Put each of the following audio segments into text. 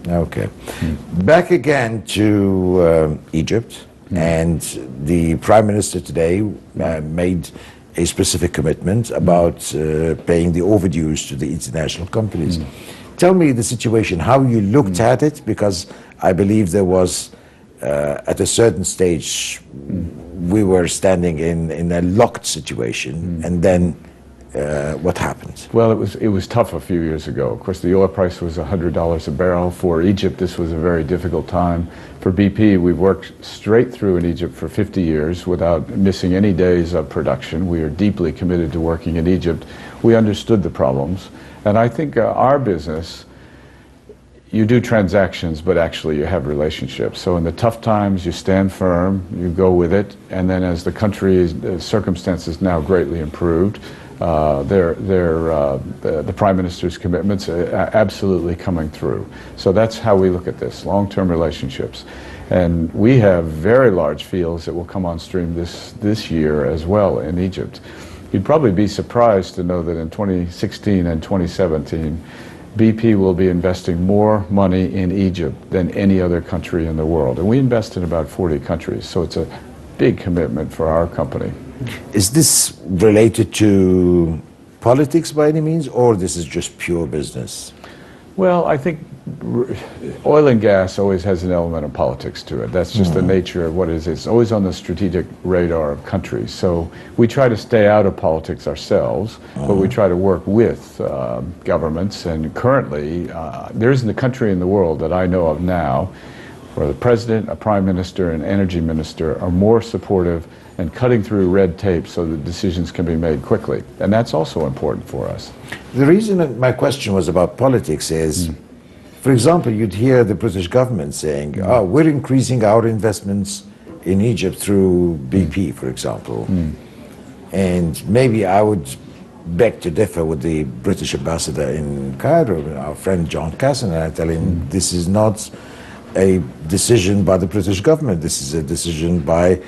Okay. Back again to Egypt, and the Prime Minister today made a specific commitment about paying the overdues to the international companies. Tell me the situation, how you looked at it, because I believe there was, at a certain stage, we were standing in a locked situation, and then what happened? Well, it was tough a few years ago. Of course, the oil price was $100 a barrel. For Egypt, this was a very difficult time. For BP, we've worked straight through in Egypt for 50 years without missing any days of production. We are deeply committed to working in Egypt. We understood the problems. And I think our business, you do transactions, but actually you have relationships. So in the tough times, you stand firm, you go with it, and then as the country's circumstances now greatly improved, the Prime Minister's commitments are absolutely coming through. So that's how we look at this, long-term relationships. And we have very large fields that will come on stream this year as well in Egypt. You'd probably be surprised to know that in 2016 and 2017, BP will be investing more money in Egypt than any other country in the world. And we invest in about 40 countries, so it's a big commitment for our company. Is this related to politics by any means, or this is just pure business? Well, I think oil and gas always has an element of politics to it. That's just the nature of what it is. It's always on the strategic radar of countries. So we try to stay out of politics ourselves, but we try to work with governments. And currently, there isn't a country in the world that I know of now where the president, a prime minister, and energy minister are more supportive and cutting through red tape so that decisions can be made quickly. And that's also important for us. The reason that my question was about politics is, for example, you'd hear the British government saying, oh, we're increasing our investments in Egypt through BP, for example. And maybe I would beg to differ with the British ambassador in Cairo, our friend John Casson, and I tell him this is not a decision by the British government, this is a decision by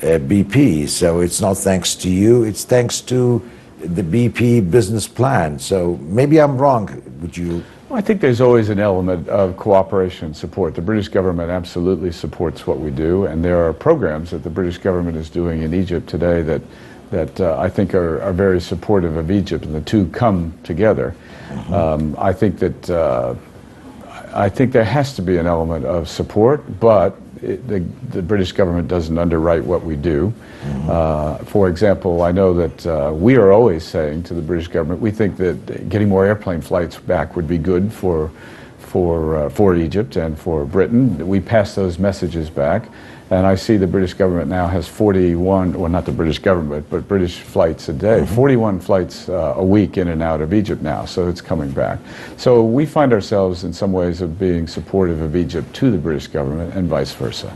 BP, so it's not thanks to you, it's thanks to the BP business plan. So maybe I'm wrong, would you? Well, I think there's always an element of cooperation and support. The British government absolutely supports what we do, and there are programs that the British government is doing in Egypt today that I think are very supportive of Egypt, and the two come together. I think there has to be an element of support, but the British government doesn't underwrite what we do. For example, I know that we are always saying to the British government, we think that getting more airplane flights back would be good for Egypt and for Britain. We pass those messages back, and I see the British government now has 41, well, not the British government, but British flights a day, 41 flights a week in and out of Egypt now, so it's coming back. So we find ourselves in some ways of being supportive of Egypt to the British government and vice versa.